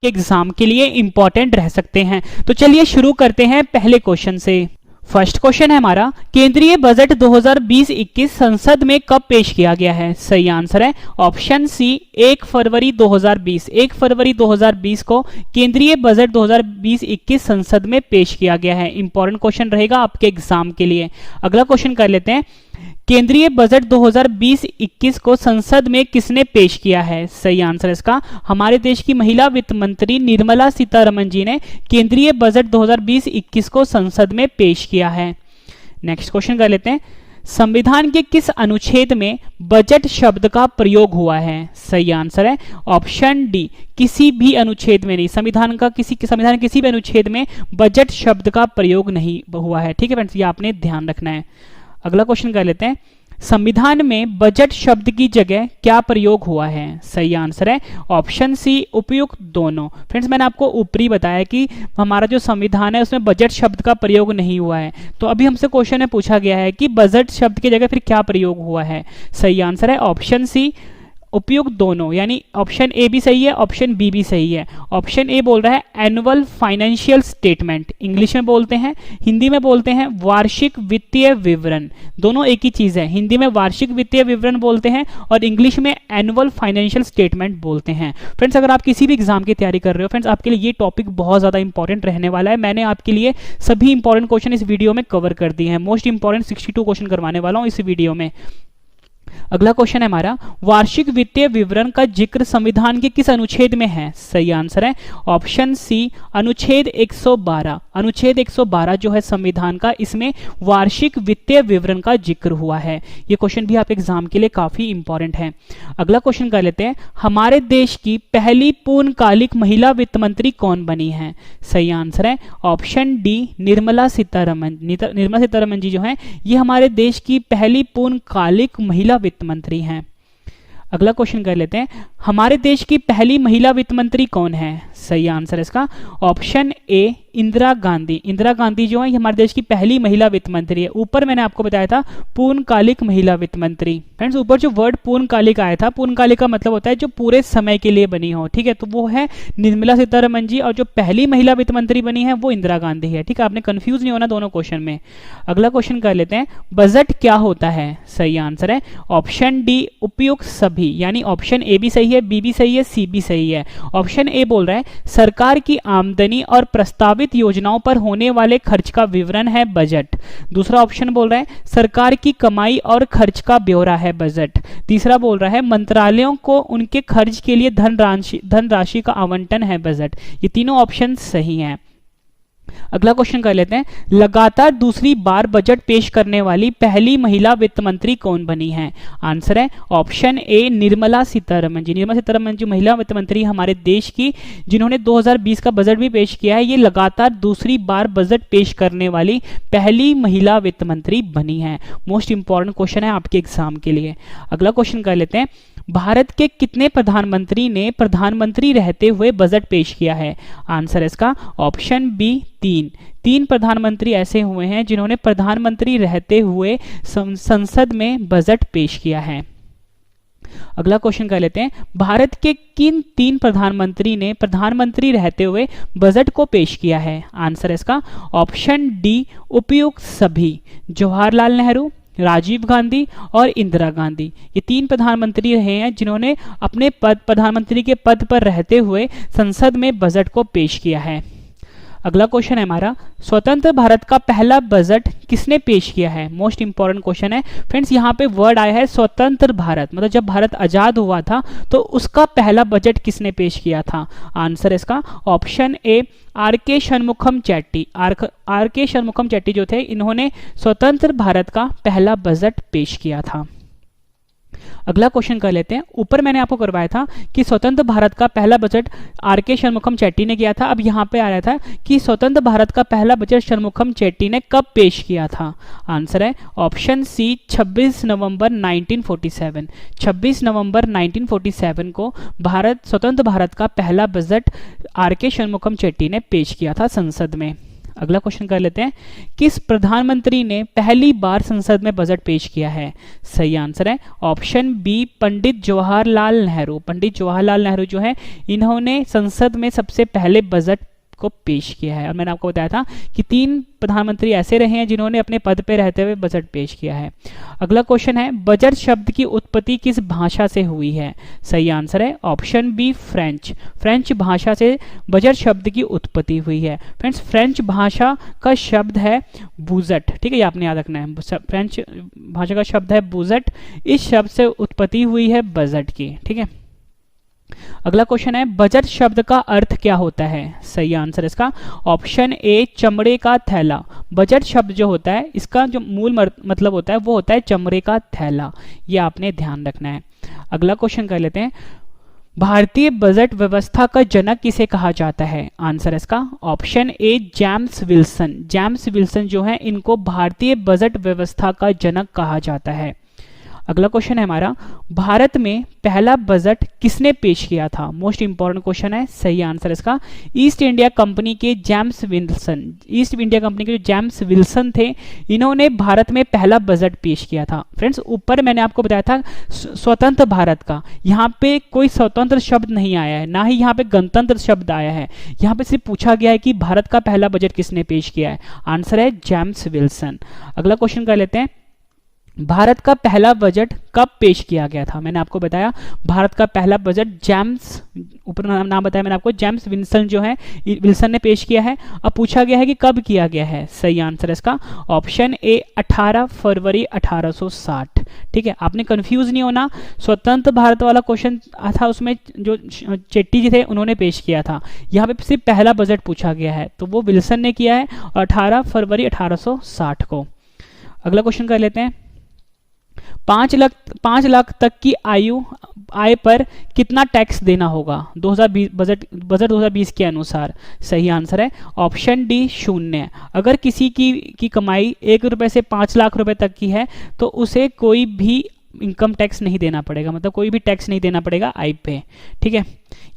Exam के लिए important रह सकते हैं। तो चलिए शुरू करते हैं पहले क्वेश्चन से। फर्स्ट क्वेश्चन है हमारा, केंद्रीय बजट 2020-21 संसद में कब पेश किया गया है? सही आंसर है ऑप्शन सी 1 फरवरी 2020। 1 फरवरी 2020 को केंद्रीय बजट 2020-21 संसद में पेश किया गया है। इंपॉर्टेंट क्वेश्चन रहेगा आपके एग्जाम के लिए। अगला क्वेश्चन कर लेते हैं, केंद्रीय बजट 2020-21 को संसद में किसने पेश किया है? सही आंसर इसका हमारे देश की महिला वित्त मंत्री निर्मला सीतारमण जी ने केंद्रीय बजट 2020-21 को संसद में पेश किया है। नेक्स्ट क्वेश्चन कर लेते हैं, संविधान के किस अनुच्छेद में बजट शब्द का प्रयोग हुआ है? सही आंसर है ऑप्शन डी किसी भी अनुच्छेद में नहीं। संविधान किसी भी अनुच्छेद में बजट शब्द का प्रयोग नहीं हुआ है। ठीक है फ्रेंड्स, ये आपने ध्यान रखना है। अगला क्वेश्चन कर लेते हैं, संविधान में बजट शब्द की जगह क्या प्रयोग हुआ है? सही आंसर है ऑप्शन सी उपयुक्त दोनों। फ्रेंड्स, मैंने आपको ऊपरी बताया कि हमारा जो संविधान है उसमें बजट शब्द का प्रयोग नहीं हुआ है। तो अभी हमसे क्वेश्चन में पूछा गया है कि बजट शब्द की जगह फिर क्या प्रयोग हुआ है? सही आंसर है ऑप्शन सी उपयुक्त दोनों, यानी ऑप्शन ए भी सही है, ऑप्शन बी भी सही है। ऑप्शन ए बोल रहा है एनुअल फाइनेंशियल स्टेटमेंट, इंग्लिश में बोलते हैं, हिंदी में बोलते हैं वार्षिक वित्तीय विवरण। दोनों एक ही चीज है, हिंदी में वार्षिक वित्तीय विवरण बोलते हैं और इंग्लिश में एनुअल फाइनेंशियल स्टेटमेंट बोलते हैं। फ्रेंड्स, अगर आप किसी भी एग्जाम की तैयारी कर रहे हो फ्रेंड्स, आपके लिए ये टॉपिक बहुत ज्यादा इंपॉर्टेंट रहने वाला है। मैंने आपके लिए सभी इंपॉर्टेंट क्वेश्चन इस वीडियो में कवर कर दिए हैं। मोस्ट इंपॉर्टेंट 62 क्वेश्चन करवाने वाला हूं इस वीडियो में। अगला क्वेश्चन है हमारा, वार्षिक वित्तीय विवरण का जिक्र संविधान के किस अनुच्छेद में है? सही आंसर है ऑप्शन सी अनुच्छेद 112। अनुच्छेद 112 जो है संविधान का, इसमें वार्षिक वित्तीय विवरण का जिक्र हुआ है। ये क्वेश्चन भी आपके एग्जाम के लिए काफी इंपॉर्टेंट है। अगला क्वेश्चन कर लेते हैं, हमारे देश की पहली पूर्णकालिक महिला वित्त मंत्री कौन बनी है? सही आंसर है ऑप्शन डी निर्मला सीतारमण। निर्मला सीतारमण जी जो है ये हमारे देश की पहली पूर्णकालिक महिला वित्त मंत्री हैं। अगला क्वेश्चन कर लेते हैं, हमारे देश की पहली महिला वित्त मंत्री कौन है? सही आंसर इसका ऑप्शन ए इंदिरा गांधी। इंदिरा गांधी जो है हमारे देश की पहली महिला वित्त मंत्री है। ऊपर मैंने आपको बताया था पूर्णकालिक महिला वित्त मंत्री। फ्रेंड्स, ऊपर जो वर्ड पूर्णकालिक आया था, पूर्णकालिक का मतलब होता है जो पूरे समय के लिए बनी हो। ठीक है, तो वो है निर्मला सीतारमण जी, और जो पहली महिला वित्त मंत्री बनी है वो इंदिरा गांधी है। ठीक है, आपने कंफ्यूज नहीं होना दोनों क्वेश्चन में। अगला क्वेश्चन कर लेते हैं, बजट क्या होता है? सही आंसर है ऑप्शन डी उपयुक्त सभी, यानी ऑप्शन ए भी सही है, बी भी सही है, सी भी सही है। ऑप्शन ए बोल रहा है सरकार की आमदनी और प्रस्तावित योजनाओं पर होने वाले खर्च का विवरण है बजट। दूसरा ऑप्शन बोल रहा है सरकार की कमाई और खर्च का ब्यौरा है बजट। तीसरा बोल रहा है मंत्रालयों को उनके खर्च के लिए धनराशि का आवंटन है बजट। ये तीनों ऑप्शन सही हैं। अगला क्वेश्चन कर लेते हैं, लगातार दूसरी बार बजट पेश करने वाली पहली महिला वित्त मंत्री कौन बनी है? आंसर है ऑप्शन ए निर्मला सीतारमण जी। निर्मला सीतारमण जी महिला वित्त मंत्री हमारे देश की, जिन्होंने 2020 का बजट भी पेश किया है। ये लगातार दूसरी बार बजट पेश करने वाली पहली महिला वित्त मंत्री बनी है। मोस्ट इंपॉर्टेंट क्वेश्चन है आपके एग्जाम के लिए। अगला क्वेश्चन कर लेते हैं, भारत के कितने प्रधानमंत्री ने प्रधानमंत्री रहते हुए बजट पेश किया है? आंसर इसका ऑप्शन बी 3 प्रधानमंत्री ऐसे हुए हैं जिन्होंने प्रधानमंत्री रहते हुए संसद में बजट पेश किया है। अगला क्वेश्चन कर लेते हैं, भारत के किन 3 प्रधानमंत्री ने प्रधानमंत्री रहते हुए बजट को पेश किया है? आंसर इसका ऑप्शन डी उपयुक्त सभी। जवाहरलाल नेहरू, राजीव गांधी और इंदिरा गांधी, ये 3 प्रधानमंत्री रहे हैं जिन्होंने अपने प्रधानमंत्री के पद पर रहते हुए संसद में बजट को पेश किया है। अगला क्वेश्चन है हमारा, स्वतंत्र भारत का पहला बजट किसने पेश किया है? मोस्ट इंपॉर्टेंट क्वेश्चन है फ्रेंड्स। यहाँ पे वर्ड आया है स्वतंत्र भारत, मतलब जब भारत आजाद हुआ था तो उसका पहला बजट किसने पेश किया था? आंसर इसका ऑप्शन ए आर के शनमुखम चेट्टी। आर के शनमुखम चेट्टी जो थे, इन्होंने स्वतंत्र भारत का पहला बजट पेश किया था। अगला क्वेश्चन कर लेते हैं, ऊपर मैंने आपको करवाया था कि स्वतंत्र भारत का पहला बजट आर के शनमुखम चेट्टी ने किया था। अब यहाँ पे आ रहा था कि स्वतंत्र भारत का पहला बजट शनमुखम चेट्टी ने कब पेश किया था? आंसर है ऑप्शन सी 26 नवंबर 1947। 26 नवंबर 1947 को स्वतंत्र भारत का पहला बजट आर के शनमुखम चेट्टी ने पेश किया था संसद में। अगला क्वेश्चन कर लेते हैं, किस प्रधानमंत्री ने पहली बार संसद में बजट पेश किया है? सही आंसर है ऑप्शन बी पंडित जवाहरलाल नेहरू। पंडित जवाहरलाल नेहरू जो है इन्होंने संसद में सबसे पहले बजट को पेश किया है। और मैंने आपको बताया था कि 3 प्रधानमंत्री ऐसे रहे हैं जिन्होंने अपने पद पे रहते हुए बजट पेश किया है। अगला क्वेश्चन है, बजट शब्द की उत्पत्ति किस भाषा से हुई है? सही आंसर है ऑप्शन बी फ्रेंच। फ्रेंच भाषा से बजट शब्द की उत्पत्ति हुई है। फ्रेंड्स, फ्रेंच भाषा का शब्द है बूजट, ठीक है, ये आपने याद रखना है। फ्रेंच भाषा का शब्द है बूजट, इस शब्द से उत्पत्ति हुई है बजट की, ठीक है। अगला क्वेश्चन है, बजट शब्द का अर्थ क्या होता है? सही आंसर इसका ऑप्शन ए चमड़े का थैला। बजट शब्द जो होता है इसका जो मूल मतलब होता है वो होता है चमड़े का थैला, ये आपने ध्यान रखना है। अगला क्वेश्चन कर लेते हैं, भारतीय बजट व्यवस्था का जनक किसे कहा जाता है? आंसर इसका option A James Wilson. James Wilson जो है इनको भारतीय बजट व्यवस्था का जनक कहा जाता है। अगला क्वेश्चन है हमारा, भारत में पहला बजट किसने पेश किया था? मोस्ट इंपॉर्टेंट क्वेश्चन है। सही आंसर इसका ईस्ट इंडिया कंपनी के James Wilson. East India company के जो जेम्स विल्सन थे इन्होंने भारत में पहला बजट पेश किया था। फ्रेंड्स, ऊपर मैंने आपको बताया था स्वतंत्र भारत का, यहाँ पे कोई स्वतंत्र शब्द नहीं आया है, ना ही यहाँ पे गणतंत्र शब्द आया है। यहाँ पे सिर्फ पूछा गया है कि भारत का पहला बजट किसने पेश किया है। आंसर है जेम्स विल्सन। अगला क्वेश्चन कर लेते हैं, भारत का पहला बजट कब पेश किया गया था? मैंने आपको बताया भारत का पहला बजट जेम्स, ऊपर नाम बताया मैंने आपको, जेम्स विल्सन जो है विल्सन ने पेश किया है। अब पूछा गया है कि कब किया गया है। सही आंसर है इसका ऑप्शन ए 18 फरवरी 1860। ठीक है, आपने कंफ्यूज नहीं होना। स्वतंत्र भारत वाला क्वेश्चन था, उसमें जो चेट्टी जी थे उन्होंने पेश किया था। यहाँ पे सिर्फ पहला बजट पूछा गया है, तो वो विल्सन ने किया है 18 फरवरी 1860 को। अगला क्वेश्चन कर लेते हैं, 5 लाख तक की आय पर कितना टैक्स देना होगा 2020 बजट 2020 के अनुसार? सही आंसर है ऑप्शन डी 0। अगर किसी की कमाई 1 रुपए से 5 लाख रुपए तक की है तो उसे कोई भी इनकम टैक्स नहीं देना पड़ेगा, मतलब कोई भी टैक्स नहीं देना पड़ेगा आय पे। ठीक है,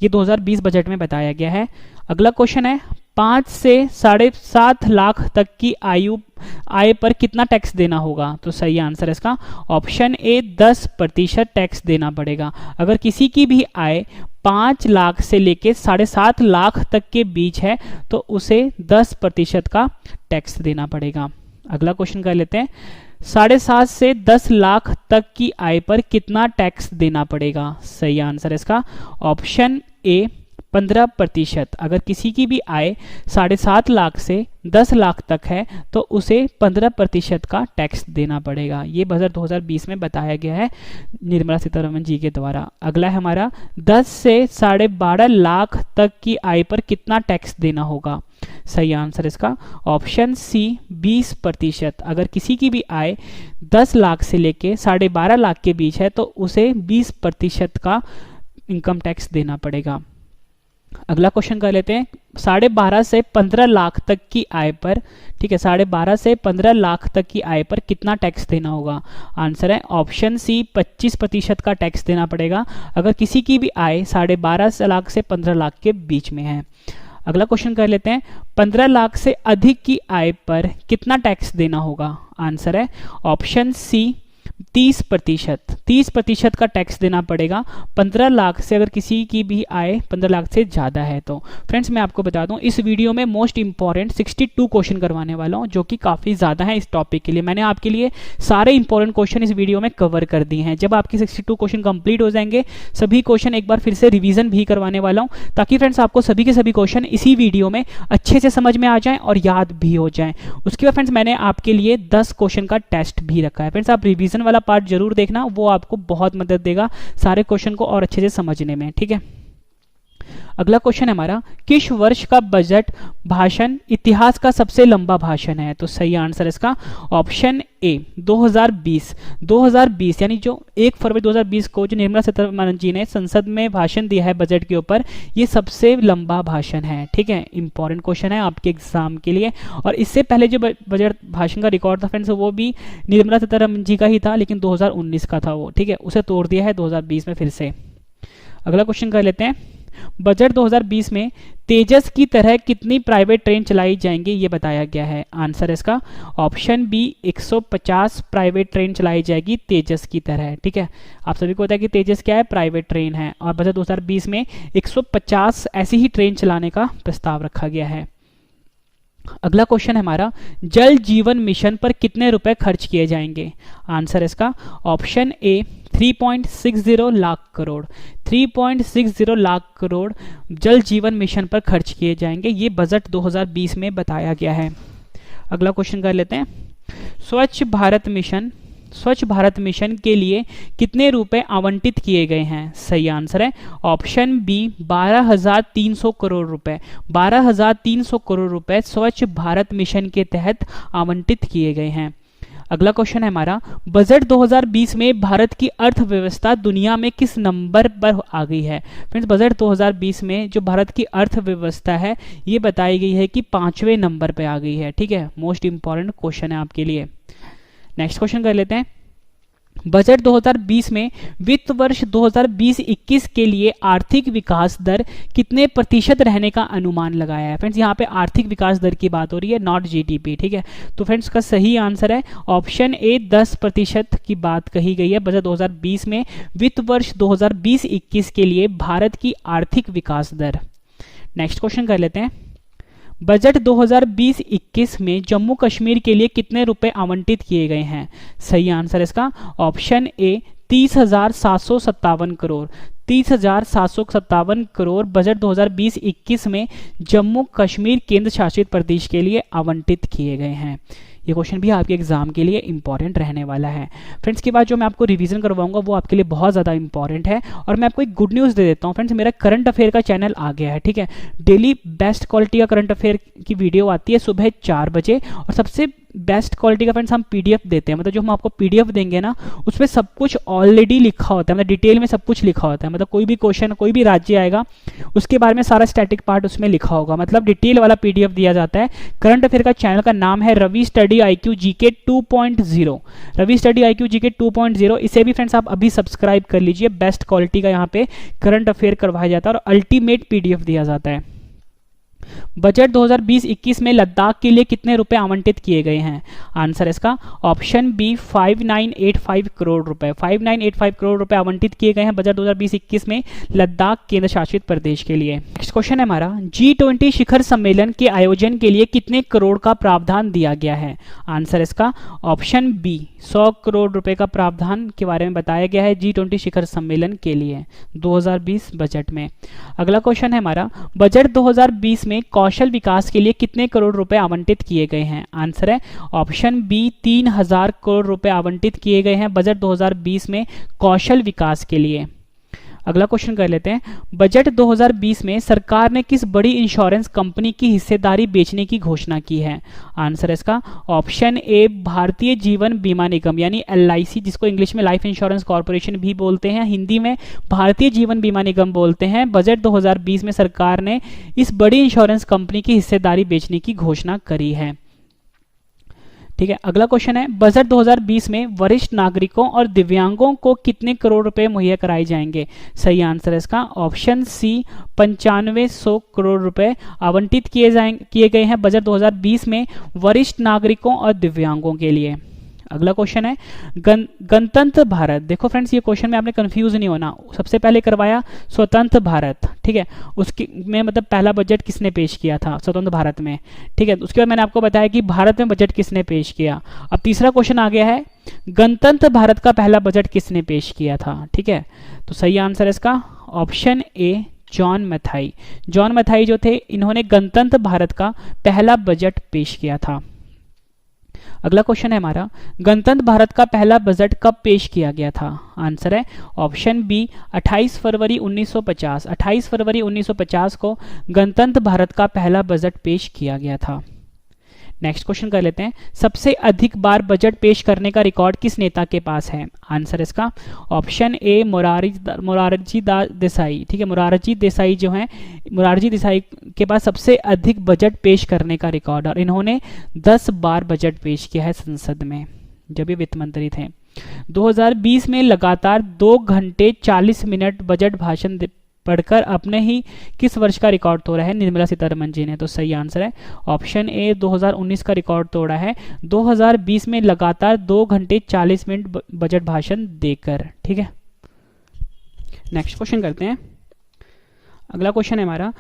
ये 2020 बजट में बताया गया है। अगला क्वेश्चन है, 5 से 7.5 लाख तक की आय पर कितना टैक्स देना होगा? तो सही आंसर है इसका ऑप्शन ए 10% टैक्स देना पड़ेगा। अगर किसी की भी आय 5 लाख से लेके 7.5 लाख तक के बीच है तो उसे 10% का टैक्स देना पड़ेगा। अगला क्वेश्चन कर लेते हैं, 7.5 से 10 लाख तक की आय पर कितना टैक्स देना पड़ेगा? सही आंसर है इसका ऑप्शन ए 15%। अगर किसी की भी आय 7.5 लाख से 10 लाख तक है तो उसे 15% का टैक्स देना पड़ेगा। ये बजट 2020 में बताया गया है निर्मला सीतारमण जी के द्वारा। अगला है हमारा, 10 से 12.5 लाख तक की आय पर कितना टैक्स देना होगा? सही आंसर इसका ऑप्शन सी 20%। अगर किसी की भी आय 10 लाख से लेके 12.5 लाख के बीच है तो उसे 20% का इनकम टैक्स देना पड़ेगा। अगला क्वेश्चन कर लेते हैं, 12.5 से 15 लाख तक की आय पर, ठीक है, 12.5 से 15 लाख तक की आय पर कितना टैक्स देना होगा? आंसर है ऑप्शन सी 25% का टैक्स देना पड़ेगा अगर किसी की भी आय 12.5 लाख से 15 लाख के बीच में है। अगला क्वेश्चन कर लेते हैं, 15 लाख से अधिक की आय पर कितना टैक्स देना होगा? आंसर है ऑप्शन सी 30% का टैक्स देना पड़ेगा 15 लाख से, अगर किसी की भी आय 15 लाख से ज़्यादा है तो। फ्रेंड्स, मैं आपको बता दूं इस वीडियो में मोस्ट इंपॉर्टेंट 62 क्वेश्चन करवाने वाला हूं, जो कि काफ़ी ज़्यादा है इस टॉपिक के लिए। मैंने आपके लिए सारे इंपॉर्टेंट क्वेश्चन इस वीडियो में कवर कर दिए हैं। जब आपके 62 क्वेश्चन कंप्लीट हो जाएंगे, सभी क्वेश्चन एक बार फिर से रिविजन भी करवाने वाला हूँ, ताकि फ्रेंड्स आपको सभी के सभी क्वेश्चन इसी वीडियो में अच्छे से समझ में आ जाएँ और याद भी हो जाएँ। उसके बाद फ्रेंड्स मैंने आपके लिए 10 क्वेश्चन का टेस्ट भी रखा है। फ्रेंड्स, आप रिविजन वाला पार्ट जरूर देखना, वो आपको बहुत मदद देगा सारे क्वेश्चन को और अच्छे से समझने में। ठीक है, अगला क्वेश्चन है हमारा, किस वर्ष का बजट भाषण इतिहास का सबसे लंबा भाषण है? तो सही आंसर इसका ऑप्शन ए 2020 यानी जो 1 फरवरी 2020 को जो निर्मला सीतारमण जी ने संसद में भाषण दिया है बजट के ऊपर, ये सबसे लंबा भाषण है। ठीक है, इंपॉर्टेंट क्वेश्चन है आपके एग्जाम के लिए। और इससे पहले जो बजट भाषण का रिकॉर्ड था फ्रेंड्स, वो भी निर्मला सीतारमण जी का ही था, लेकिन 2019 का था वो। ठीक है, उसे तोड़ दिया है 2020 में फिर से। अगला क्वेश्चन कर लेते हैं, बजट 2020 में तेजस की तरह कितनी प्राइवेट ट्रेन चलाई जाएंगी ये बताया गया है। आंसर इसका ऑप्शन बी 150 प्राइवेट ट्रेन चलाई जाएगी तेजस की तरह। ठीक है, आप सभी को पता है कि तेजस क्या है, प्राइवेट ट्रेन है, और बजट 2020 में 150 ऐसी ही ट्रेन चलाने का प्रस्ताव रखा गया है। अगला क्वेश्चन है हमारा, जल जीवन मिशन पर कितने रुपए खर्च किए जाएंगे। आंसर इसका ऑप्शन ए 3.60 लाख करोड़। 3.60 लाख करोड़ जल जीवन मिशन पर खर्च किए जाएंगे, ये बजट 2020 में बताया गया है। अगला क्वेश्चन कर लेते हैं, स्वच्छ भारत मिशन के लिए कितने रुपए आवंटित किए गए हैं। सही आंसर है ऑप्शन बी 12,300 करोड़ रुपए। 12,300 करोड़ रुपए स्वच्छ भारत मिशन के तहत आवंटित किए गए हैं। अगला क्वेश्चन है हमारा, बजट 2020 में भारत की अर्थव्यवस्था दुनिया में किस नंबर पर आ गई है। फ्रेंड्स, बजट 2020 में जो भारत की अर्थव्यवस्था है ये बताई गई है कि 5वें नंबर पे आ गई है। ठीक है, मोस्ट इंपॉर्टेंट क्वेश्चन है आपके लिए। नेक्स्ट क्वेश्चन कर लेते हैं, बजट 2020 में वित्त वर्ष 2020-21 के लिए आर्थिक विकास दर कितने प्रतिशत रहने का अनुमान लगाया है। फ्रेंड्स, यहाँ पे आर्थिक विकास दर की बात हो रही है, नॉट जीडीपी। ठीक है, तो फ्रेंड्स का सही आंसर है ऑप्शन ए 10% की बात कही गई है। बजट 2020 में वित्त वर्ष 2020-21 के लिए भारत की आर्थिक विकास दर। नेक्स्ट क्वेश्चन कर लेते हैं, बजट 2020-21 में जम्मू कश्मीर के लिए कितने रुपए आवंटित किए गए हैं। सही आंसर इसका option A 30,757 crore. 30,757 crore budget 2020-21 में जम्मू कश्मीर केंद्र शासित प्रदेश के लिए आवंटित किए गए हैं। ये क्वेश्चन भी आपके एग्जाम के लिए इंपॉर्टेंट रहने वाला है। फ्रेंड्स, के बाद जो मैं आपको रिवीजन करवाऊंगा वो आपके लिए बहुत ज़्यादा इंपॉर्टेंट है। और मैं आपको एक गुड न्यूज़ दे देता हूँ फ्रेंड्स, मेरा करंट अफेयर का चैनल आ गया है। ठीक है, डेली बेस्ट क्वालिटी का करंट अफेयर की वीडियो आती है सुबह 4 बजे, और सबसे बेस्ट क्वालिटी का फ्रेंड्स हम पीडीएफ देते हैं। मतलब जो हम आपको पीडीएफ देंगे ना उसमें सब कुछ ऑलरेडी लिखा होता है, मतलब डिटेल में सब कुछ लिखा होता है। मतलब कोई भी क्वेश्चन, कोई भी राज्य आएगा उसके बारे में सारा स्टैटिक पार्ट उसमें लिखा होगा, मतलब डिटेल वाला पीडीएफ दिया जाता है। करंट अफेयर का चैनल का नाम है Ravi study IQ GK 2.0। Ravi study IQ GK 2.0, इसे भी फ्रेंड्स आप अभी सब्सक्राइब कर लीजिए। बेस्ट क्वालिटी का यहाँ पे करंट अफेयर करवाया जाता है और अल्टीमेट पीडीएफ दिया जाता है। बजट 2020-21 में लद्दाख के लिए कितने रुपए आवंटित किए गए हैं। आंसर इसका ऑप्शन बी 5985 करोड़ रुपए। 5985 करोड़ रुपए आवंटित किए गए हैं बजट 2020-21 में लद्दाख केंद्र शासित प्रदेश के लिए। नेक्स्ट क्वेश्चन है हमारा, G20 शिखर सम्मेलन के आयोजन के लिए कितने करोड़ का प्रावधान दिया गया है। आंसर इसका ऑप्शन बी 100 करोड़ रुपए का प्रावधान के बारे में बताया गया है G20 शिखर सम्मेलन के लिए 2020 बजट में। अगला क्वेश्चन है हमारा, बजट 2020 में कौशल विकास के लिए कितने करोड़ रुपए आवंटित किए गए हैं। आंसर है ऑप्शन बी 3000 करोड़ रुपए आवंटित किए गए हैं बजट 2020 में कौशल विकास के लिए। अगला क्वेश्चन कर लेते हैं, बजट 2020 में सरकार ने किस बड़ी इंश्योरेंस कंपनी की हिस्सेदारी बेचने की घोषणा की है। आंसर इसका ऑप्शन ए भारतीय जीवन बीमा निगम यानी LIC, जिसको इंग्लिश में लाइफ इंश्योरेंस कॉर्पोरेशन भी बोलते हैं, हिंदी में भारतीय जीवन बीमा निगम बोलते हैं। बजट 2020 में सरकार ने इस बड़ी इंश्योरेंस कंपनी की हिस्सेदारी बेचने की घोषणा करी है। ठीक है, अगला क्वेश्चन है, बजट 2020 में वरिष्ठ नागरिकों और दिव्यांगों को कितने करोड़ रुपए मुहैया कराए जाएंगे। सही आंसर है इसका ऑप्शन सी 9500 करोड़ रुपए आवंटित किए गए हैं बजट 2020 में वरिष्ठ नागरिकों और दिव्यांगों के लिए। अगला क्वेश्चन है, गणतंत्र भारत। देखो फ्रेंड्स, ये क्वेश्चन में आपने कंफ्यूज नहीं होना। सबसे पहले करवाया स्वतंत्र भारत, ठीक है, उसके में मतलब पहला बजट किसने पेश किया था स्वतंत्र भारत में। ठीक है, उसके बाद मैंने आपको बताया कि भारत में बजट किसने पेश किया। अब तीसरा क्वेश्चन आ गया है, गणतंत्र भारत का पहला बजट किसने पेश किया था। ठीक है, तो सही आंसर है इसका ऑप्शन ए जॉन मैथाई। जॉन मैथाई जो थे, इन्होंने गणतंत्र भारत का पहला बजट पेश किया था। अगला क्वेश्चन है हमारा, गणतंत्र भारत का पहला बजट कब पेश किया गया था। आंसर है ऑप्शन बी 28 फरवरी 1950। 28 फरवरी 1950 को गणतंत्र भारत का पहला बजट पेश किया गया था। नेक्स्ट क्वेश्चन कर लेते हैं, सबसे अधिक बार बजट पेश करने का रिकॉर्ड किस नेता के पास है। आंसर इसका ऑप्शन ए मोरारजी देसाई। ठीक है, मोरारजी देसाई जो हैं, मोरारजी देसाई के पास सबसे अधिक बजट पेश करने का रिकॉर्ड, और इन्होंने 10 बार बजट पेश किया है संसद में जब ये वित्त मंत्री थे। 2020 में लगातार 2 घंटे 40 मिनट बजट भाषण पढ़कर अपने ही किस वर्ष का रिकॉर्ड तोड़ा है निर्मला सीतारमण जी ने? तो सही आंसर है ऑप्शन ए 2019 का रिकॉर्ड तोड़ा है 2020 में लगातार 2 घंटे 40 मिनट बजट भाषण देकर। ठीक है, नेक्स्ट क्वेश्चन करते हैं। अगला क्वेश्चन है हमारा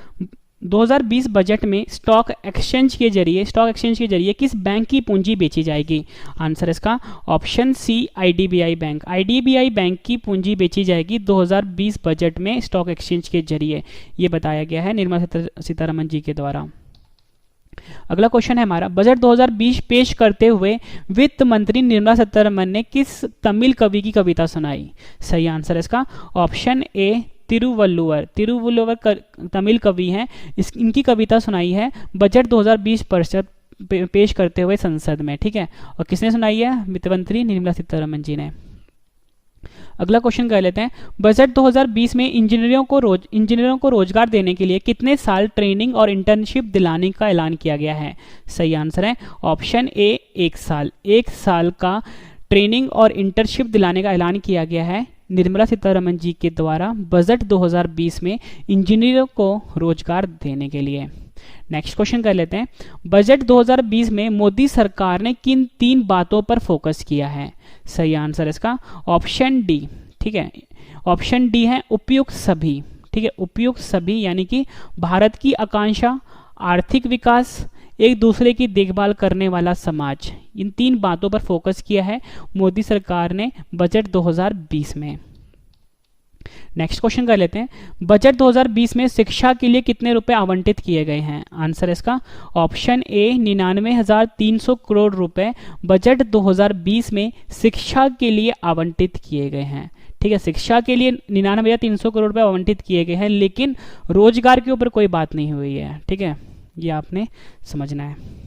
2020 बजट में स्टॉक एक्सचेंज के जरिए किस बैंक की पूंजी बेची जाएगी? आंसर इसका option C IDBI bank. IDBI bank की पूंजी बेची जाएगी 2020 बजट में स्टॉक एक्सचेंज के जरिए, ये बताया गया है निर्मला सीतारमण जी के द्वारा। अगला क्वेश्चन है हमारा बजट 2020 पेश करते हुए वित्त मंत्री निर्मला सीतारमण ने किस तमिल कवि की कविता सुनाई? सही आंसर है इसका ऑप्शन ए तिरुवल्लुवर तमिल कवि हैं, इनकी कविता सुनाई है बजट 2020 परिषद पेश करते हुए संसद में। ठीक है, और किसने सुनाई है? वित्त मंत्री निर्मला सीतारमण जी ने। अगला क्वेश्चन कर लेते हैं बजट 2020 में इंजीनियरों को रोजगार देने के लिए कितने साल ट्रेनिंग और इंटर्नशिप दिलाने का ऐलान किया गया है? सही आंसर है ऑप्शन ए 1 साल। 1 साल का ट्रेनिंग और इंटर्नशिप दिलाने का ऐलान किया गया है निर्मला सीतारमण जी के द्वारा बजट 2020 में इंजीनियरों को रोजगार देने के लिए। नेक्स्ट क्वेश्चन कर लेते हैं बजट 2020 में मोदी सरकार ने किन 3 बातों पर फोकस किया है? सही आंसर इसका ऑप्शन डी। ठीक है, ऑप्शन डी है उपयुक्त सभी। ठीक है, उपयुक्त सभी यानी कि भारत की आकांक्षा, आर्थिक विकास, एक दूसरे की देखभाल करने वाला समाज, इन 3 बातों पर फोकस किया है मोदी सरकार ने बजट 2020 में। नेक्स्ट क्वेश्चन कर लेते हैं बजट 2020 में शिक्षा के लिए कितने रुपए आवंटित किए गए हैं? आंसर इसका ऑप्शन ए 99,300 करोड़ रुपए बजट 2020 में शिक्षा के लिए आवंटित किए गए हैं। ठीक है, शिक्षा के लिए 99,300 करोड़ रुपए आवंटित किए गए हैं, लेकिन रोजगार के ऊपर कोई बात नहीं हुई है। ठीक है, ये आपने समझना है।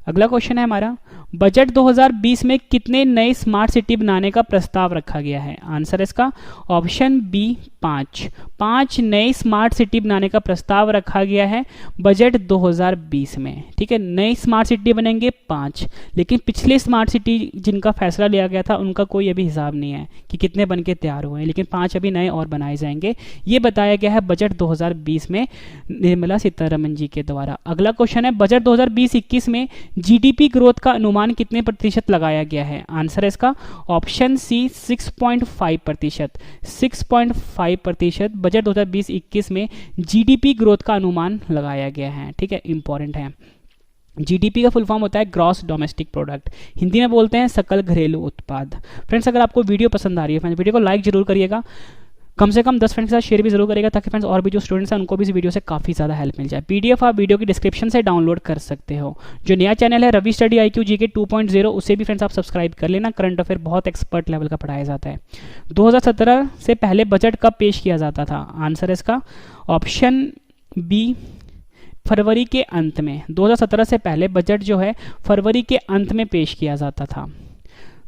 अगला क्वेश्चन है हमारा बजट 2020 में कितने नए स्मार्ट सिटी बनाने का प्रस्ताव रखा गया है? आंसर इसका ऑप्शन बी 5 नए स्मार्ट सिटी बनाने का प्रस्ताव रखा गया है बजट 2020 में। ठीक है, नई स्मार्ट सिटी बनेंगे 5, लेकिन पिछले स्मार्ट सिटी जिनका फैसला लिया गया था उनका कोई अभी हिसाब नहीं है कि कितने बन के तैयार हुए हैं, लेकिन 5 अभी नए और बनाए जाएंगे, ये बताया गया है बजट 2020 में निर्मला सीतारमण जी के द्वारा। अगला क्वेश्चन है बजट 2020-21 में जीडीपी ग्रोथ का अनुमान कितने प्रतिशत लगाया गया है? आंसर इसका ऑप्शन सी 6.5%। 6.5% बजट 2020-21 में जीडीपी ग्रोथ का अनुमान लगाया गया है। ठीक है, इंपॉर्टेंट है। जीडीपी का फुल फॉर्म होता है ग्रॉस डोमेस्टिक प्रोडक्ट, हिंदी में बोलते हैं सकल घरेलू उत्पाद। फ्रेंड्स, अगर आपको वीडियो पसंद आ रही है फ्रेंड्स, वीडियो को लाइक जरूर करिएगा, कम से कम 10 फ्रेंड्स के साथ शेयर भी जरूर करेगा, ताकि फ्रेंड्स और भी जो स्टूडेंट्स हैं उनको भी इस वीडियो से काफ़ी ज़्यादा हेल्प मिल जाए। पीडीएफ आप वीडियो की डिस्क्रिप्शन से डाउनलोड कर सकते हो। जो नया चैनल है रवि स्टडी IQ GK 2.0, उसे भी फ्रेंड्स आप सब्सक्राइब कर लेना। करंट अफेयर बहुत एक्सपर्ट लेवल का पढ़ाया जाता है। 2017 से पहले बजट कब पेश किया जाता था? आंसर इसका ऑप्शन बी फरवरी के अंत में। 2017 से पहले बजट जो है फरवरी के अंत में पेश किया जाता था।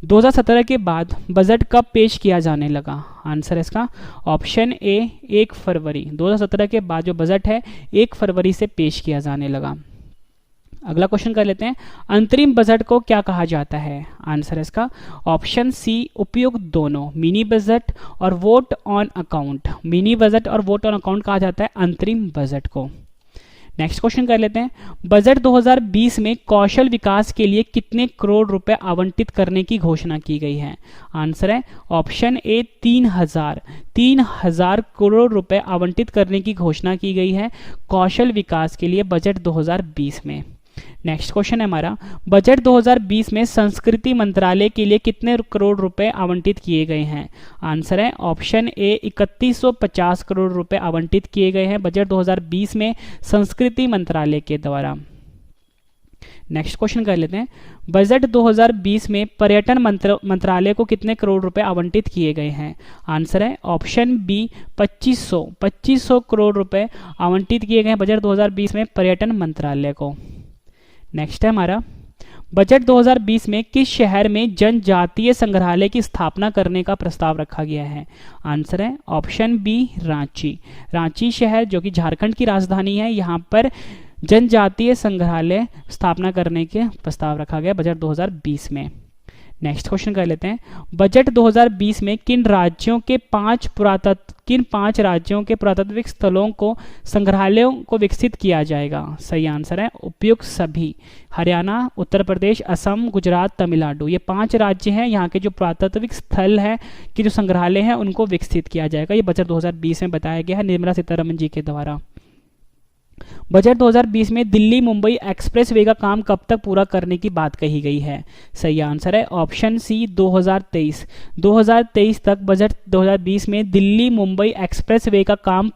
2017 के बाद बजट कब पेश किया जाने लगा? आंसर इसका ऑप्शन ए 1 फरवरी। 2017 के बाद जो बजट है 1 फरवरी से पेश किया जाने लगा। अगला क्वेश्चन कर लेते हैं अंतरिम बजट को क्या कहा जाता है? आंसर इसका ऑप्शन सी उपयुक्त दोनों, मिनी बजट और vote on account. Mini budget और वोट ऑन अकाउंट कहा जाता है अंतरिम बजट को। नेक्स्ट क्वेश्चन कर लेते हैं बजट 2020 में कौशल विकास के लिए कितने करोड़ रुपए आवंटित करने की घोषणा की गई है? आंसर है ऑप्शन ए 3,000 करोड़ रुपए आवंटित करने की घोषणा की गई है कौशल विकास के लिए बजट 2020 में। नेक्स्ट क्वेश्चन है हमारा बजट 2020 में संस्कृति मंत्रालय के लिए कितने करोड़ रुपए आवंटित किए गए हैं? आंसर है ऑप्शन ए 3150 करोड़ रुपए आवंटित किए गए हैं बजट 2020 में संस्कृति मंत्रालय के द्वारा। नेक्स्ट क्वेश्चन कर लेते हैं बजट 2020 में पर्यटन मंत्रालय को कितने करोड़ रुपए आवंटित किए गए हैं? आंसर है ऑप्शन बी 2500 करोड़ रुपए आवंटित किए गए हैं बजट 2020 में पर्यटन मंत्रालय को। नेक्स्ट है हमारा बजट 2020 में किस शहर में जनजातीय संग्रहालय की स्थापना करने का प्रस्ताव रखा गया है? आंसर है ऑप्शन बी रांची शहर जो कि झारखंड की राजधानी है, यहाँ पर जनजातीय संग्रहालय स्थापना करने के प्रस्ताव रखा गया बजट 2020 में। नेक्स्ट क्वेश्चन कर लेते हैं, बजट 2020 में किन पांच राज्यों के पुरातात्विक स्थलों को संग्रहालयों को विकसित किया जाएगा? सही आंसर है उपयुक्त सभी। हरियाणा, उत्तर प्रदेश, असम, गुजरात, तमिलनाडु, ये 5 राज्य हैं, यहाँ के जो पुरातात्विक स्थल है कि जो संग्रहालय हैं उनको विकसित किया जाएगा। ये बजट 2020 में बताया गया है निर्मला सीतारमण जी के द्वारा। बजट 2020 में दिल्ली मुंबई एक्सप्रेस वे का काम कब तक पूरा करने की बात कही गई है? सही आंसर है ऑप्शन सी 2023। 2023 तक बजट 2020 में दिल्ली मुंबई एक्सप्रेस वे का काम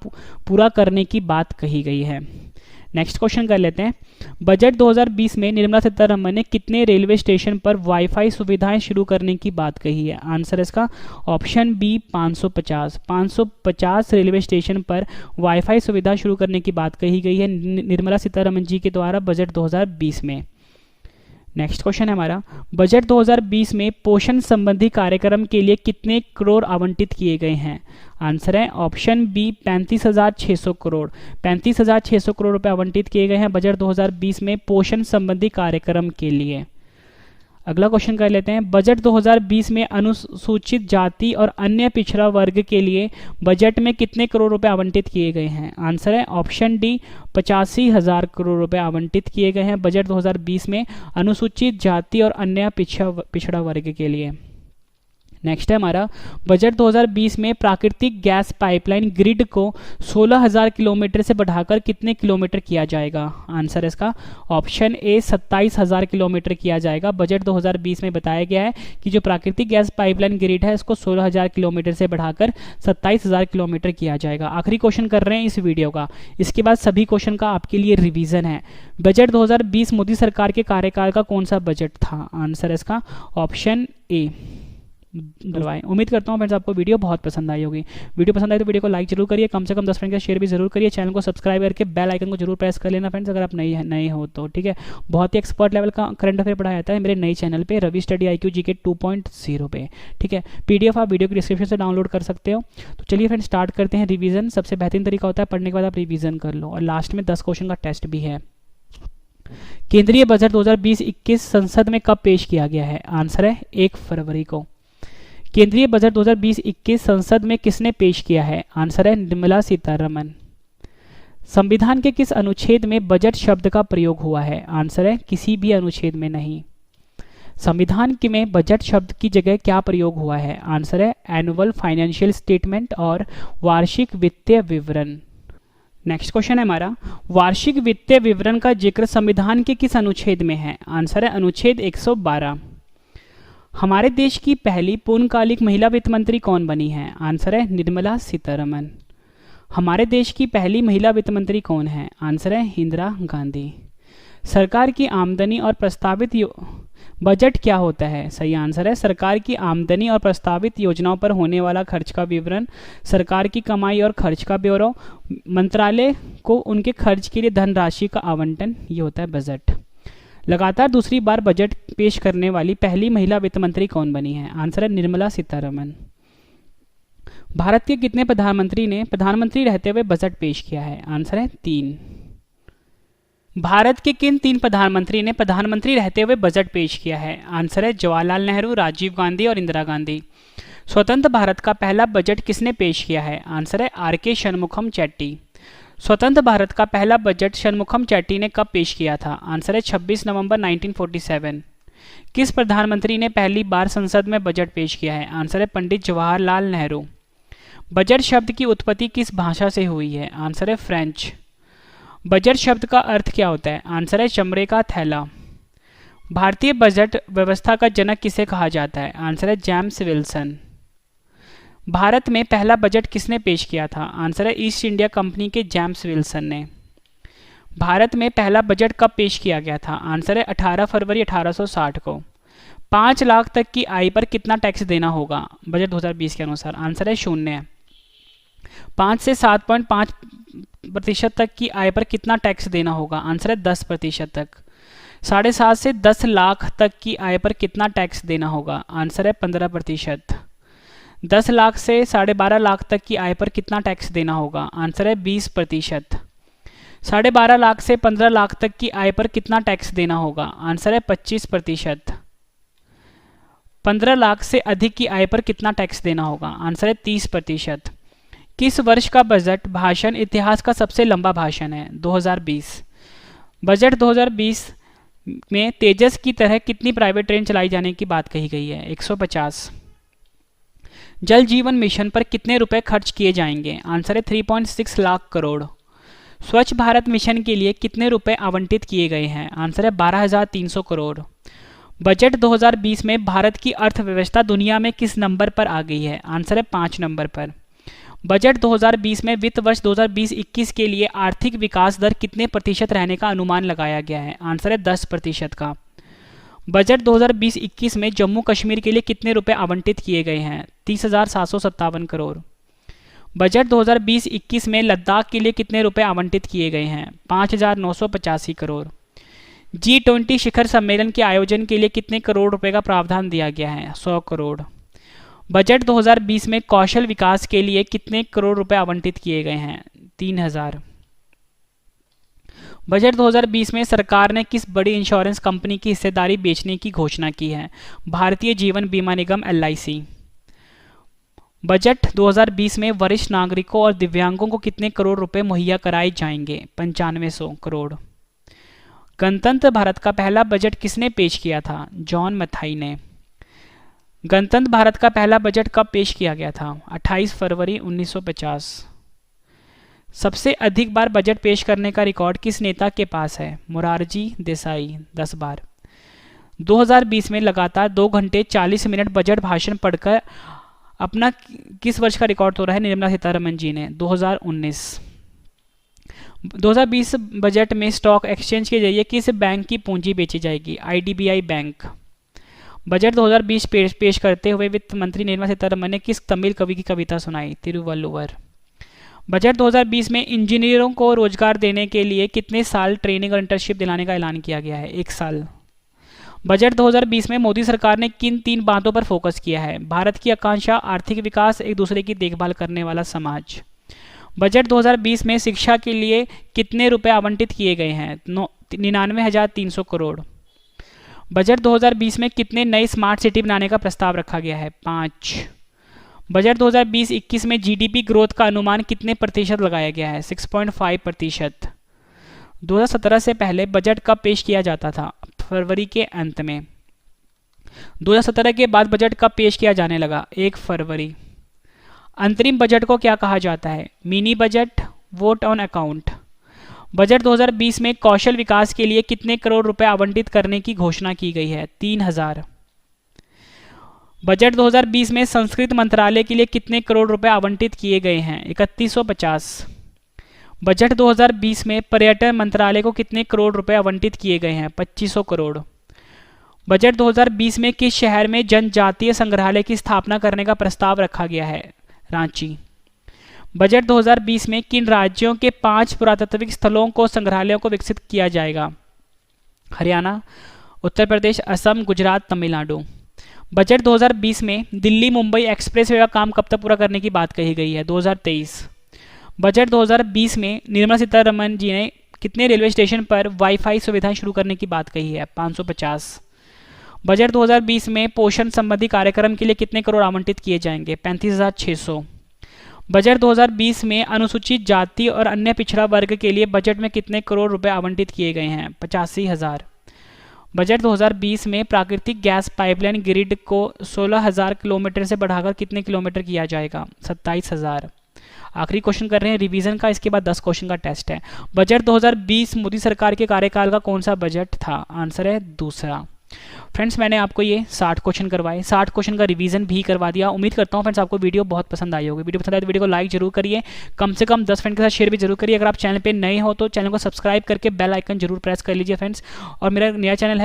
पूरा करने की बात कही गई है। नेक्स्ट क्वेश्चन कर लेते हैं, बजट 2020 में निर्मला सीतारमण ने कितने रेलवे स्टेशन पर वाईफाई सुविधाएं शुरू करने की बात कही है? आंसर इसका ऑप्शन बी 550 रेलवे स्टेशन पर वाईफाई सुविधा शुरू करने की बात कही गई है निर्मला सीतारमण जी के द्वारा बजट 2020 में। नेक्स्ट क्वेश्चन है हमारा, बजट 2020 में पोषण संबंधी कार्यक्रम के लिए कितने करोड़ आवंटित किए गए हैं? आंसर है ऑप्शन बी 35,600 करोड़। 35,600 करोड़ रुपए आवंटित किए गए हैं बजट 2020 में पोषण संबंधी कार्यक्रम के लिए। अगला क्वेश्चन कर लेते हैं, बजट 2020 में अनुसूचित जाति और अन्य पिछड़ा वर्ग के लिए बजट में कितने करोड़ रुपए आवंटित किए गए हैं? आंसर है ऑप्शन डी 85,000 करोड़ रुपए आवंटित किए गए हैं बजट 2020 में अनुसूचित जाति और अन्य पिछड़ा वर्ग के लिए। नेक्स्ट है हमारा, बजट 2020 में प्राकृतिक गैस पाइपलाइन ग्रिड को 16,000 किलोमीटर से बढ़ाकर कितने किलोमीटर किया जाएगा? आंसर इसका ऑप्शन ए 27,000 किलोमीटर किया जाएगा। बजट 2020 में बताया गया है कि जो प्राकृतिक गैस पाइपलाइन ग्रिड है इसको 16,000 किलोमीटर से बढ़ाकर 27,000 किलोमीटर किया जाएगा। आखिरी क्वेश्चन कर रहे हैं इस वीडियो का, इसके बाद सभी क्वेश्चन का आपके लिए रिवीजन है। बजट 2020 मोदी सरकार के कार्यकाल का कौन सा बजट था? आंसर इसका ऑप्शन ए। उम्मीद करता हूँ फ्रेंड्स आपको वीडियो बहुत पसंद आई होगी। वीडियो पसंद आई तो वीडियो को लाइक जरूर करिए, कम से कम 10 फ्रेंड का शेयर भी जरूर करिए, चैनल को सब्सक्राइब करके बेल आइकन को जरूर प्रेस कर लेना फ्रेंड्स अगर आप नए हो तो, ठीक है। बहुत ही एक्सपर्ट लेवल का करंट अफेयर पढ़ाया जाता है मेरे नए चैनल पे रवि स्टडी IQ GK 2.0 पे, ठीक है। PDF आप वीडियो की डिस्क्रिप्शन से डाउनलोड कर सकते हो। तो चलिए फ्रेंड्स स्टार्ट करते हैं रिवीजन। सबसे बेहतरीन तरीका होता है पढ़ने के बाद आप रिवीजन कर लो, और लास्ट में 10 क्वेश्चन का टेस्ट भी है। केंद्रीय बजट 2020-21 संसद में कब पेश किया गया है? आंसर है 1 फरवरी को। केंद्रीय बजट 2020-21 संसद में किसने पेश किया है? आंसर है निर्मला सीतारमण। संविधान के किस अनुच्छेद में बजट शब्द का प्रयोग हुआ है? आंसर है किसी भी अनुच्छेद में नहीं। संविधान में बजट शब्द की जगह क्या प्रयोग हुआ है? आंसर है एनुअल फाइनेंशियल स्टेटमेंट और वार्षिक वित्तीय विवरण। नेक्स्ट क्वेश्चन है हमारा, वार्षिक वित्तीय विवरण का जिक्र संविधान के किस अनुच्छेद में है? आंसर है अनुच्छेद 112। हमारे देश की पहली पूर्णकालिक महिला वित्त मंत्री कौन बनी है? आंसर है निर्मला सीतारमण। हमारे देश की पहली महिला वित्त मंत्री कौन है? आंसर है इंदिरा गांधी। सरकार की आमदनी और प्रस्तावित बजट क्या होता है? सही आंसर है सरकार की आमदनी और प्रस्तावित योजनाओं पर होने वाला खर्च का विवरण, सरकार की कमाई और खर्च का ब्यौरा, मंत्रालय को उनके खर्च के लिए धनराशि का आवंटन, ये होता है बजट। लगातार दूसरी बार बजट पेश करने वाली पहली महिला वित्त मंत्री कौन बनी है? आंसर है निर्मला सीतारमण। भारत के कितने प्रधानमंत्री ने प्रधानमंत्री रहते हुए बजट पेश किया है? आंसर है 3। भारत के किन 3 प्रधानमंत्री ने प्रधानमंत्री रहते हुए बजट पेश किया है? आंसर है जवाहरलाल नेहरू, राजीव गांधी और इंदिरा गांधी। स्वतंत्र भारत का पहला बजट किसने पेश किया है? आंसर है RK षणमुखम चेट्टी। स्वतंत्र भारत का पहला बजट षणमुखम चेट्टी ने कब पेश किया था? आंसर है 26 नवंबर 1947। किस प्रधानमंत्री ने पहली बार संसद में बजट पेश किया है? आंसर है पंडित जवाहरलाल नेहरू। बजट शब्द की उत्पत्ति किस भाषा से हुई है? आंसर है फ्रेंच। बजट शब्द का अर्थ क्या होता है? आंसर है चमड़े का थैला। भारतीय बजट व्यवस्था का जनक किसे कहा जाता है? आंसर है जेम्स विल्सन। भारत में पहला बजट किसने पेश किया था? आंसर है ईस्ट इंडिया कंपनी के जेम्स विल्सन ने। भारत में पहला बजट कब पेश किया गया था? आंसर है 18 फरवरी 1860 को। 5 लाख तक की आय पर कितना टैक्स देना होगा बजट 2020 के अनुसार? आंसर है 0। 5 से 7.5% तक की आय पर कितना टैक्स देना होगा? आंसर है 10% तक। 7.5 से 10 लाख तक की आय पर कितना टैक्स देना होगा? आंसर है 15%। 10 लाख से 12.5 लाख तक की आय पर कितना टैक्स देना होगा? आंसर है 20%। 12.5 लाख से 15 लाख तक की आय पर कितना टैक्स देना होगा? आंसर है 25%। 15 लाख से अधिक की आय पर कितना टैक्स देना होगा? आंसर है 30%। किस वर्ष का बजट भाषण इतिहास का सबसे लंबा भाषण है? 2020। बजट 2020 में तेजस की तरह कितनी प्राइवेट ट्रेन चलाई जाने की बात कही गई है? 150। जल जीवन मिशन पर कितने रुपए खर्च किए जाएंगे? आंसर है 3.6 लाख करोड़। स्वच्छ भारत मिशन के लिए कितने रुपए आवंटित किए गए हैं? आंसर है 12,300 करोड़। बजट 2020 में भारत की अर्थव्यवस्था दुनिया में किस नंबर पर आ गई है? आंसर है 5 नंबर पर। बजट 2020 में वित्त वर्ष 2020-21 के लिए आर्थिक विकास दर कितने प्रतिशत रहने का अनुमान लगाया गया है? आंसर है 10% का। बजट 2020-21 में जम्मू कश्मीर के लिए कितने रुपए आवंटित किए गए हैं? 30,757 करोड़। बजट 2020-21 में लद्दाख के लिए कितने रुपए आवंटित किए गए हैं? 5,985 करोड़। G20 शिखर सम्मेलन के आयोजन के लिए कितने करोड़ रुपए का प्रावधान दिया गया है? 100 करोड़। बजट 2020 में कौशल विकास के लिए कितने करोड़ रुपए आवंटित किए गए हैं? 3,000। बजट 2020 में सरकार ने किस बड़ी इंश्योरेंस कंपनी की हिस्सेदारी बेचने की घोषणा की है? भारतीय जीवन बीमा निगम LIC। बजट 2020 में वरिष्ठ नागरिकों और दिव्यांगों को कितने करोड़ रुपए मुहैया कराए जाएंगे? 9500 करोड़। गणतंत्र भारत का पहला बजट किसने पेश किया था? जॉन मथाई ने। गणतंत्र भारत का पहला बजट कब पेश किया गया था? 28 फरवरी 1950। सबसे अधिक बार बजट पेश करने का रिकॉर्ड किस नेता के पास है? मोरारजी देसाई 10 बार। 2020 में लगातार 2 घंटे 40 मिनट बजट भाषण पढ़कर अपना किस वर्ष का रिकॉर्ड तोड़ा है निर्मला सीतारमण जी ने? 2019। 2020 बजट में स्टॉक एक्सचेंज के जरिए किस बैंक की पूंजी बेची जाएगी? IDBI bank. बजट 2020 पेश करते हुए वित्त मंत्री निर्मला सीतारमण ने किस तमिल कवि की कविता सुनाई? तिरुवल्लुवर। बजट 2020 में इंजीनियरों को रोजगार देने के लिए कितने साल ट्रेनिंग और इंटर्नशिप दिलाने का ऐलान किया गया है? 1 साल। बजट 2020 में मोदी सरकार ने किन 3 बातों पर फोकस किया है? भारत की आकांक्षा, आर्थिक विकास, एक दूसरे की देखभाल करने वाला समाज। बजट 2020 में शिक्षा के लिए कितने रुपए आवंटित किए गए हैं? 99,300 करोड़। बजट 2020 में कितने नए स्मार्ट सिटी बनाने का प्रस्ताव रखा गया है? 5। बजट 2020-21 में GDP ग्रोथ का अनुमान कितने प्रतिशत लगाया गया है? 6.5%। 2017 से पहले बजट कब पेश किया जाता था? फरवरी के अंत में। 2017 के बाद बजट कब पेश किया जाने लगा? 1 फरवरी। अंतरिम बजट को क्या कहा जाता है? Mini budget, vote on account. Budget 2020 में कौशल विकास के लिए कितने करोड़ रुपए आवंटित करने की घोषणा की गई है? 3,000। बजट 2020 में संस्कृत मंत्रालय के लिए कितने करोड़ रुपए आवंटित किए गए हैं? 3150। बजट 2020 में पर्यटन मंत्रालय को कितने करोड़ रुपए आवंटित किए गए हैं? 2500 करोड़। बजट 2020 में किस शहर में जनजातीय संग्रहालय की स्थापना करने का प्रस्ताव रखा गया है? रांची। बजट 2020 में किन राज्यों के 5 पुरातात्विक स्थलों को संग्रहालयों को विकसित किया जाएगा? हरियाणा, उत्तर प्रदेश, असम, गुजरात, तमिलनाडु। बजट 2020 में दिल्ली मुंबई एक्सप्रेस वे का काम कब तक पूरा करने की बात कही गई है? 2023। बजट 2020 में निर्मला सीतारमण जी ने कितने रेलवे स्टेशन पर वाईफाई सुविधाएं शुरू करने की बात कही है? 550। बजट 2020 में पोषण संबंधी कार्यक्रम के लिए कितने करोड़ आवंटित किए जाएंगे? 35,600। बजट 2020 में अनुसूचित जाति और अन्य पिछड़ा वर्ग के लिए बजट में कितने करोड़ रुपए आवंटित किए गए हैं? 85,000। बजट 2020 में प्राकृतिक गैस पाइपलाइन ग्रिड को 16,000 किलोमीटर से बढ़ाकर कितने किलोमीटर किया जाएगा? 27,000। आखिरी क्वेश्चन कर रहे हैं रिवीजन का, इसके बाद 10 क्वेश्चन का टेस्ट है। बजट 2020 मोदी सरकार के कार्यकाल का कौन सा बजट था? आंसर है दूसरा। फ्रेंड्स, मैंने आपको ये 60 क्वेश्चन करवाए, 60 क्वेश्चन का रिवीजन भी करवा दिया। उम्मीद करता हूँ फ्रेंड्स आपको वीडियो बहुत पसंद आई होगी। वीडियो पसंद आए तो वीडियो को लाइक जरूर करिए, कम से कम 10 फ्रेंड के साथ शेयर भी जरूर करिए। अगर आप चैनल पे नए हो तो चैनल को सब्सक्राइब करके बेल आइकन जरूर प्रेस कर लीजिए फ्रेंड्स। और मेरा नया चैनल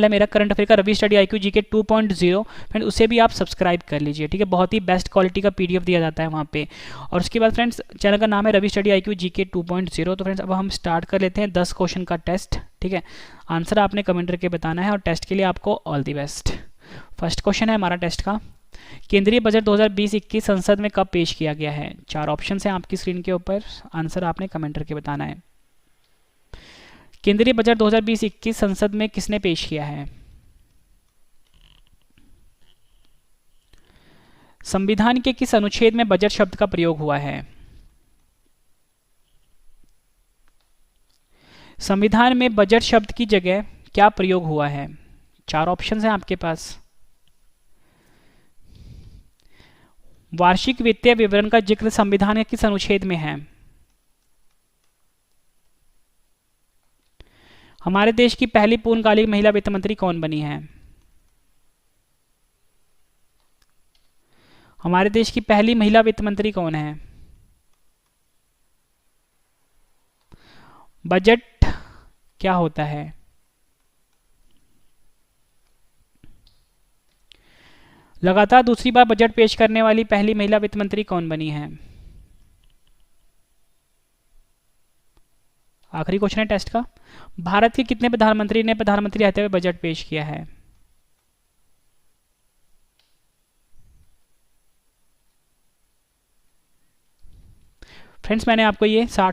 है मेरा करंट अफेयर का Ravi study IQ GK 2.0 friend, उसे भी आप सब्सक्राइब कर लीजिए, ठीक है। बहुत ही बेस्ट क्वालिटी का PDF दिया जाता है वहाँ पे। और उसके बाद फ्रेंड्स चैनल का नाम है रवि स्टडी IQ GK 2.0। तो फ्रेंड्स अब हम स्टार्ट कर लेते हैं 10 क्वेश्चन का टेस्ट, ठीक है। आंसर आपने कमेंट करके बताना है और टेस्ट के लिए आपको all the best. First question है हमारा टेस्ट का, केंद्रीय बजट 2020-21 संसद में कब पेश किया गया है? 4 ऑप्शन है आपकी स्क्रीन के ऊपर, आंसर आपने कमेंट करके बताना है। केंद्रीय बजट 2020-21 संसद में किसने पेश किया है? संविधान के किस अनुच्छेद में बजट शब्द का प्रयोग हुआ है? संविधान में बजट शब्द की जगह क्या प्रयोग हुआ है? 4 ऑप्शन हैं आपके पास। वार्षिक वित्तीय विवरण का जिक्र संविधान के किस अनुच्छेद में है? हमारे देश की पहली पूर्णकालिक महिला वित्त मंत्री कौन बनी है? हमारे देश की पहली महिला वित्त मंत्री कौन है? बजट क्या होता है? लगातार दूसरी बार बजट पेश करने वाली पहली महिला वित्त मंत्री कौन बनी है? आखिरी क्वेश्चन है टेस्ट का। भारत के कितने प्रधानमंत्री ने प्रधानमंत्री रहते हुए बजट पेश किया है? फ्रेंड्स, मैंने आपको ये 60